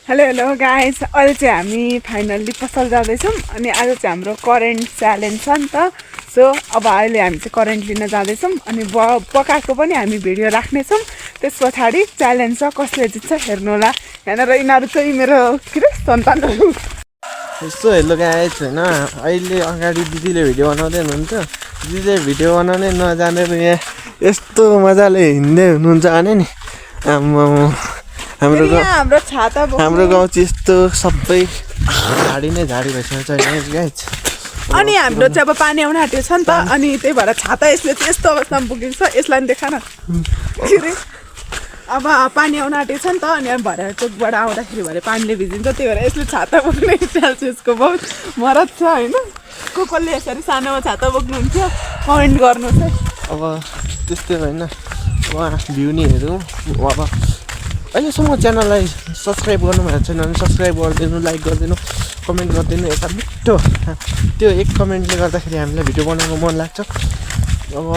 Hello hello guys, अहिले चाहिँ हामी फाइनल्ली पसल जाँदैछौँ अनि आज चाहिँ हाम्रो करेन्ट च्यालेन्ज छ नि त। सो अब अहिले हामी चाहिँ करेन्ट लिन जाँदैछौँ अनि पकाएको पनि हामी भिडियो राख्नेछौँ। त्यस पछाडि च्यालेन्ज छ, कसले जित्छ हेर्नु होला। यहाँनिर यिनीहरू चाहिँ मेरो के अरे सन्तानहरू। यसो हेलो गाइस होइन, अहिले अगाडि दिदीले भिडियो बनाउँदै हुनुहुन्छ। दिदीले भिडियो बनाउनै नजानेर यहाँ यस्तो मजाले हिँड्दै हुनुहुन्छ भने नि हाम्रो गाउँ चाहिँ यस्तो सबै झाडी नै झाडी भइसकेको छ गाइस। अनि हाम्रो चाहिँ अब पानी आउन आँटेको छ नि त, अनि त्यही भएर छाता यसले चाहिँ यस्तो अवस्थामा पुगेको छ। यसलाई पनि देखा न अब पानी आउन आँटेको छ नि त, अनि अब भरे चोकबाट आउँदाखेरि भरे पानीले भिजिन्छ। त्यही भएर यसले छाता बोक्ने चाल्छ, यसको बहुत मरद छ होइन। कसले यसरी सानोमा छाता बोक्नुहुन्छ कमेन्ट गर्नुहोस् है। अब त्यस्तै होइन, अब भ्यू नि हेरौँ। अब अहिलेसम्म च्यानललाई सब्सक्राइब गर्नुभएको छैन भने सब्सक्राइब गरिदिनु, लाइक गरिदिनु, कमेन्ट गरिदिनु। यता मिठो त्यो एक कमेन्टले गर्दाखेरि हामीलाई भिडियो बनाउनु मन लाग्छ। अब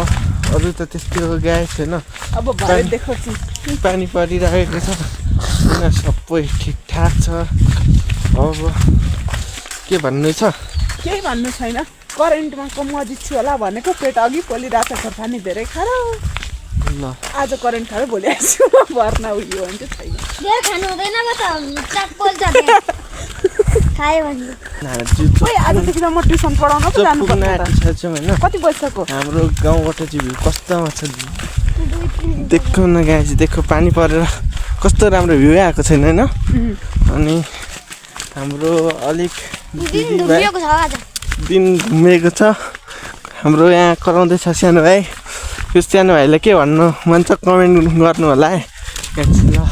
अरू त त्यस्तै हो गाइस होइन। अब पानी परिरहेको छ, सबै ठिकठाक छ। अब के भन्नु छ? केही भन्नु छैन। करेन्टमा म जित्छु होला भनेको पेट अघि पोलिरहेको छ, पानी धेरै खारो। ल आज करेन्ट खायो, भोलि आइसु भर्ना उयो भने चाहिँ छैन। धेरै खानु हुँदैन म त चाक पोल्छ खायो भने। ओइ आजदेखि त म ट्युसन पढाउन पो जानु पर्छ होइन। कति बज्छको? हाम्रो गाउँबाट चाहिँ भ्यू कस्तोमा छ देखो न गाइस, देखो पानी परेर कस्तो राम्रो भ्यू आएको छैन होइन। अनि हाम्रो अलिक दिन घुमेको छ। हाम्रो यहाँ कराउँदैछ सानो भाइ। यो सानो भाइलाई के भन्नु मन छ कमेन्ट गर्नु होला है। ल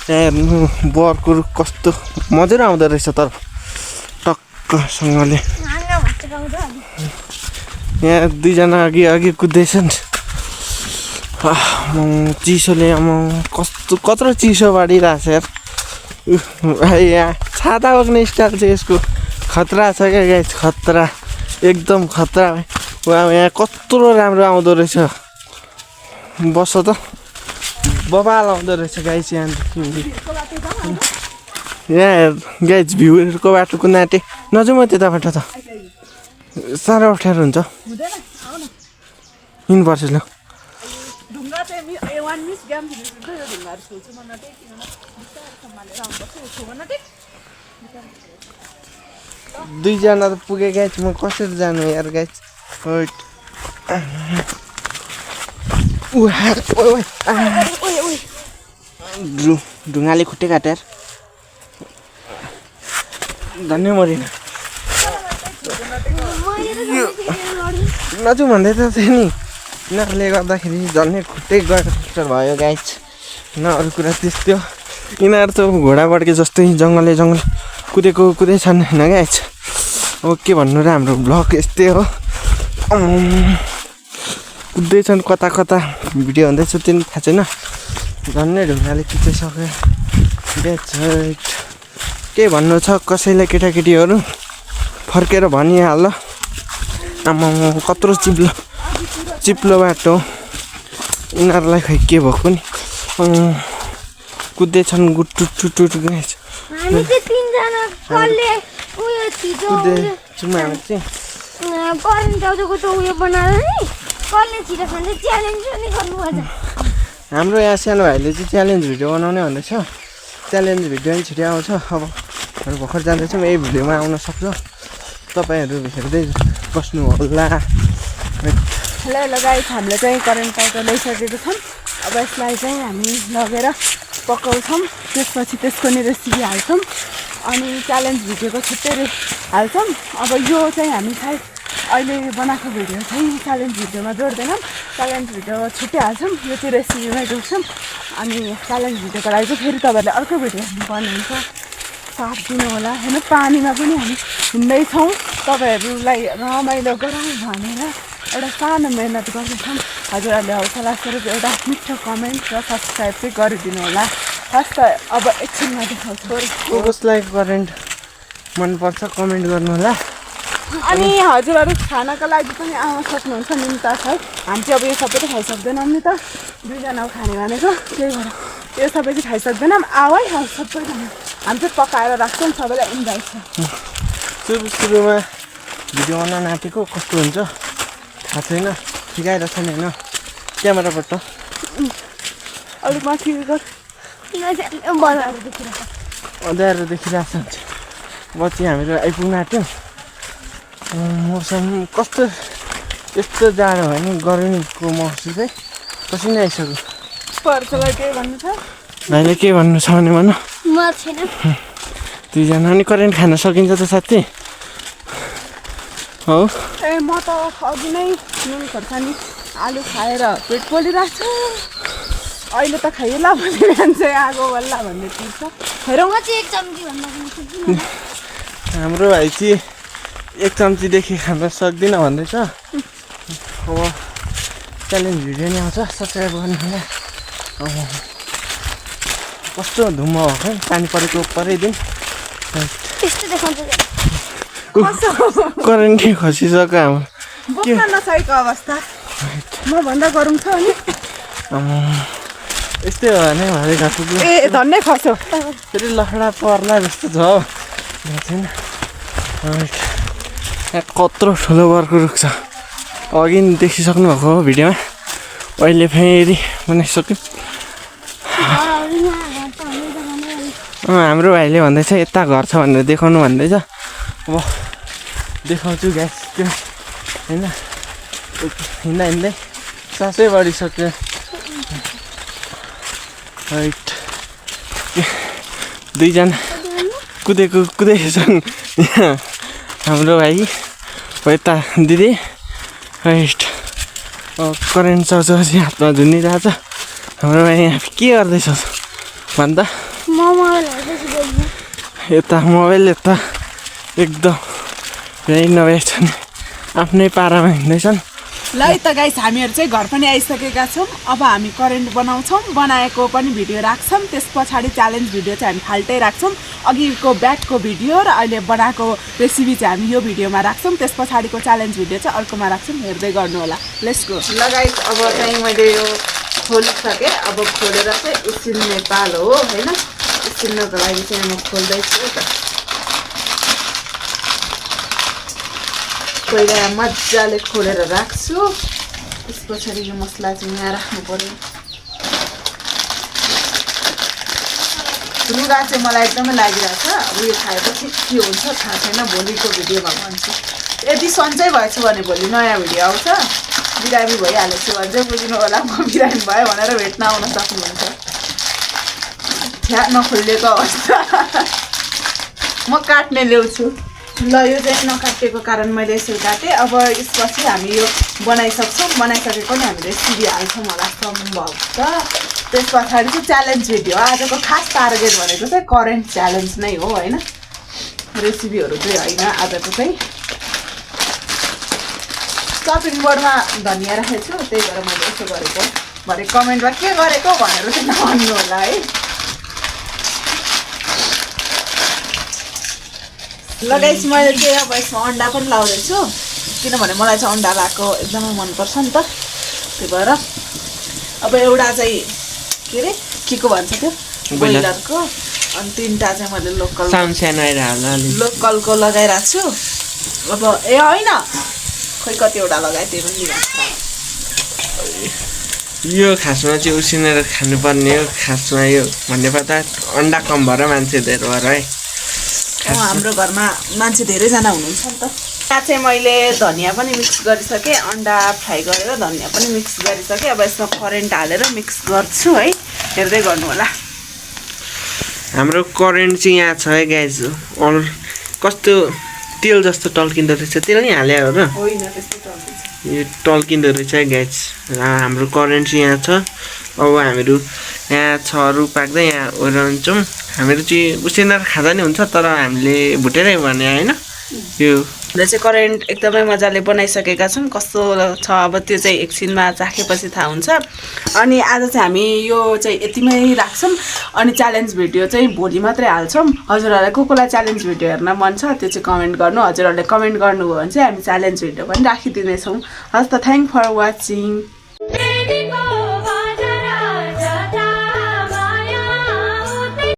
त्यहाँ हेर्नु बरको रुख कस्तो मजाले आउँदो रहेछ, तर टक्कसँगले। यहाँ दुईजना अघि कुद्दैछन्। चिसोले कस्तो कत्रो चिसो बढिरहेछ यार। यहाँ छाता बोक्ने स्टाइल चाहिँ यसको खतरा छ क्या गाइस, खतरा एकदम खतरा। यहाँ कत्रो राम्रो आउँदो रहेछ, बस त बबाल आउँदो रहेछ गाइस। यहाँ गाइस भ्यूहरूको बाटोको नाटे नजाउँ म त्यताबाट त साह्रो अप्ठ्यारो हुन्छ। हिँड्नुपर्छ ल। दुईजना त पुगे गाइस, म कसरी जानु यार गाइस। ढुङ्गाले खुट्टे काटेर धन्य मरिन। नजाउँ भन्दै त थियो नि, यिनीहरूले गर्दाखेरि झन्नै खुट्टै गएर भयो गाइस। न अरू कुरा त्यस्तो। यिनीहरू त घोडा बड्के जस्तै जङ्गल कुदै छन् होइन गाइस। अब के भन्नु र, हाम्रो ब्लग यस्तै हो। कुद्दैछन् कता कता, भिडियो हुँदैछ त्यो पनि थाहा छैन। झन्नै ढुङ्गाले खिचिसक्यो गाइस। के भन्नु छ कसैलाई केटाकेटीहरू फर्केर भनिहाल। आमा कत्रो चिप्लो बाटो, यिनीहरूलाई खै के भएको नि। कुद्दैछन् गुटुट गाइस। हामी चाहिँ तीनजना कसले उयो छिटो कुद्दैछौँ हामी चाहिँ। करेन्ट आउँदाको त उयो बनाएर नि कसले छिटो खान्छ च्यालेन्ज पनि गर्नुपर्छ। हाम्रो यहाँ सानो भाइले चाहिँ च्यालेन्ज भिडियो बनाउने भन्दैछ। च्यालेन्ज भिडियो पनि छिटो आउँछ। अब हामी भर्खर जाँदैछौँ, यही भिडियोमा आउन सक्छ। तपाईँहरू हेर्दै बस्नु होला। हेलो हेलो गाइस, हामीले चाहिँ करेन्ट पाउडर ल्याइसकेको छौँ। अब यसलाई चाहिँ हामी लगेर पकाउँछौँ, त्यसपछि त्यसको नि रेसिपी हाल्छौँ अनि च्यालेन्ज भिडियोको छुट्टै हाल्छौँ। अब यो चाहिँ हामी सायद अहिले बनाएको भिडियो चाहिँ च्यालेन्ज भिडियोमा जोड्दैनौँ, च्यालेन्ज भिडियो छुट्टै हाल्छौँ। यो चाहिँ रेसिपीमै जोड्छौँ अनि च्यालेन्ज भिडियोको लागि चाहिँ फेरि तपाईँहरूले अर्को भिडियो हेर्नुपर्ने हुन्छ, साथ दिनु होला होइन। पानीमा पनि हामी हिँड्दैछौँ, तपाईँहरूलाई रमाइलो गरौँ भनेर एउटा सानो मेहनत गर्दैछौँ। हजुरहरूले हौसला स्वरूप एउटा मिठो कमेन्ट र सब्सक्राइब चाहिँ गरिदिनु होला। फर्स्ट अब एकछिनमा देखाउँछु। कसलाई करेन्ट मनपर्छ कमेन्ट गर्नु होला। अनि हजुरहरू खानाको लागि पनि आउन सक्नुहुन्छ, निम्ता छ। हामी चाहिँ अब यो सबै त खाइसक्दैनौँ नि त, दुईजना खाने भनेको, त्यही भएर यो सबै चाहिँ खाइसक्दैनौँ। आऊ है सबैजना। हामी चाहिँ पकाएर राख्छौँ सबैलाई इन्भाइट छ सुरुमा भिडियो बनाउन आँटेको कस्तो हुन्छ थाहा छैन ठिकाइरहेको छैन होइन क्यामेराबाट अलिक माथि अँध्यारो देखिरहेको छ अब चाहिँ हामीहरू आइपुग्न आँट्यौँ मौसम कस्तो यस्तो जाडो भयो नि गर्मीको महसुस है पसिना आइसक्यो पर्छलाई केही भन्नु छ भाइले के भन्नु छ भने भन म छैन दुईजना अनि करेन्ट खान सकिन्छ त साथी हौ ए म त अघि नै नुन खोर्सानी आलु खाएर पेट पोलिरहेको छु अहिले त खाइला भने मान्छे आगो बल्ला भन्ने चिज छ हेरौँ म चाहिँ 1 चम्ची भन्दा पनि सक्दिनँ हाम्रो भाइ चाहिँ 1 चम्चीदेखि खान सक्दिनँ भन्दैछ अब च्यालेन्ज भिडियो नि आउँछ सब्सक्राइब गर्नु अब कस्तो धुम्म भएको पानी परेको परै दिन त्यस्तो देखाउँछ करेन्टै खसिसक्यो हाम्रो बोक्न नसकेको अवस्था म भन्दा गरौँ छ अनि यस्तै हो भने भाइ घाँस ए धन्नै खस्यो फेरि लखडा पर्ला जस्तो छ हौ छैन यहाँ कत्रो ठुलो बर्को रुख छ अघि देखिसक्नु भएको हो भिडियोमा अहिले फेरि बनाइसक्यो हाम्रो भाइले भन्दैछ यता घर छ भनेर देखाउनु भन्दैछ अब देखाउँछु ग्यास त्यो होइन हिँड्दा हिँड्दै सासै बढिसक्यो राइट दुईजना कुदेको छन् हाम्रो भाइ हो यता दिदी राइट करेन्ट चौचौसी हातमा झुन्डिरहेछ हाम्रो भाइ यहाँ के गर्दैछ भन्दा यता मोबाइल यता एकदम भ्याइ नभए छन् आफ्नै पारामा हिँड्दैछन् ल त गाइस हामीहरू चाहिँ घर पनि आइसकेका छौँ अब हामी करेन्ट बनाउँछौँ बनाएको पनि भिडियो राख्छौँ त्यस पछाडि च्यालेन्ज भिडियो चाहिँ हामी फाल्टै राख्छौँ अघिको ब्याटको भिडियो र अहिले बनाएको रेसिपी चाहिँ हामी यो भिडियोमा राख्छौँ त्यस पछाडिको च्यालेन्ज भिडियो चाहिँ अर्कोमा राख्छौँ हेर्दै गर्नु होला लेट्स गो ल गाइस अब चाहिँ मैले यो खोलिसकेँ अब खोलेर चाहिँ उसिन्ने पालो हो होइन उसिन्नको लागि चाहिँ म खोल्दैछु त पहिला मजाले खोलेर राख्छु त्यस पछाडि यो मसला चाहिँ यहाँ राख्नु पर्यो रुगा चाहिँ मलाई एकदमै लागिरहेको छ अब यो खाएपछि के हुन्छ थाहा छैन भोलिको भिडियोमा भन्छु यदि सन्चै भएछु भने भोलि नयाँ भिडियो आउँछ बिरामी भइहालेछु भने चाहिँ बुझ्नु होला म बिरामी भयो भनेर भेट्न आउन सक्नुहुन्छ ठ्याक नखोलिएको अवस्था म काट्ने ल्याउँछु ल यो चाहिँ नकाटेको कारण मैले यसरी काटेँ अब यसपछि हामी यो बनाइसक्छौँ बनाइसकेको नि हामी रेसिपी हाल्छौँ होला सम्भव त त्यस पछाडि चाहिँ च्यालेन्ज भिडियो आजको खास टार्गेट भनेको चाहिँ करेन्ट च्यालेन्ज नै हो होइन रेसिपीहरू चाहिँ होइन आजको चाहिँ चपिङ बोर्डमा धनिया राखेको छु त्यही भएर मैले यसो गरेको भरे कमेन्टमा के गरेको भनेर चाहिँ नभन्नु होला है लगाइस मैले चाहिँ अब यसमा अन्डा पनि लाउँदैछु किनभने मलाई चाहिँ अन्डा भएको एकदमै मनपर्छ नि त त्यही भएर अब एउटा चाहिँ के अरे के को भन्छ त्यो ब्रोइलरको अनि 3टा चाहिँ मैले लोकलको लगाइरहेको छु अब ए होइन खोइ कतिवटा लगाएँ त्यही पनि यो खासमा चाहिँ उसिनेर खानुपर्ने हो खासमा यो भन्ने पर्दा अन्डा कम भएर मान्छे धेरै भएर है हाम्रो घरमा मान्छे धेरैजना हुनुहुन्छ नि त यहाँ चाहिँ मैले धनिया पनि मिक्स गरिसकेँ अन्डा फ्राई गरेर धनिया पनि मिक्स गरिसकेँ अब यसमा करेन्ट हालेर मिक्स गर्छु है हेर्दै गर्नु होला हाम्रो करेन्ट चाहिँ यहाँ छ है गाइस अरू कस्तो तेल जस्तो टल्किँदो रहेछ तेल नि हाले हो र होइन त्यस्तो टल्किन्छ यो टल्किँदो रहेछ है गाइस हाम्रो करेन्ट चाहिँ यहाँ छ अब हामीहरू यहाँ छहरू पाक्दै यहाँ ओराउँछौँ हामीहरू चाहिँ उसिनेर खाँदा नि हुन्छ तर हामीले भुटेरै भने होइन यो चाहिँ करेन्ट एकदमै मजाले बनाइसकेका छौँ कस्तो छ अब त्यो चाहिँ एकछिनमा चाखेपछि थाहा हुन्छ अनि आज चाहिँ हामी यो चाहिँ यतिमै राख्छौँ अनि च्यालेन्ज भिडियो चाहिँ भोलि मात्रै हाल्छौँ हजुरहरूलाई कसलाई च्यालेन्ज भिडियो हेर्न मन छ त्यो चाहिँ कमेन्ट गर्नु हजुरहरूले कमेन्ट गर्नुभयो भने चाहिँ हामी च्यालेन्ज भिडियो पनि राखिदिनेछौँ हस् त थ्याङ्क फर वाचिङ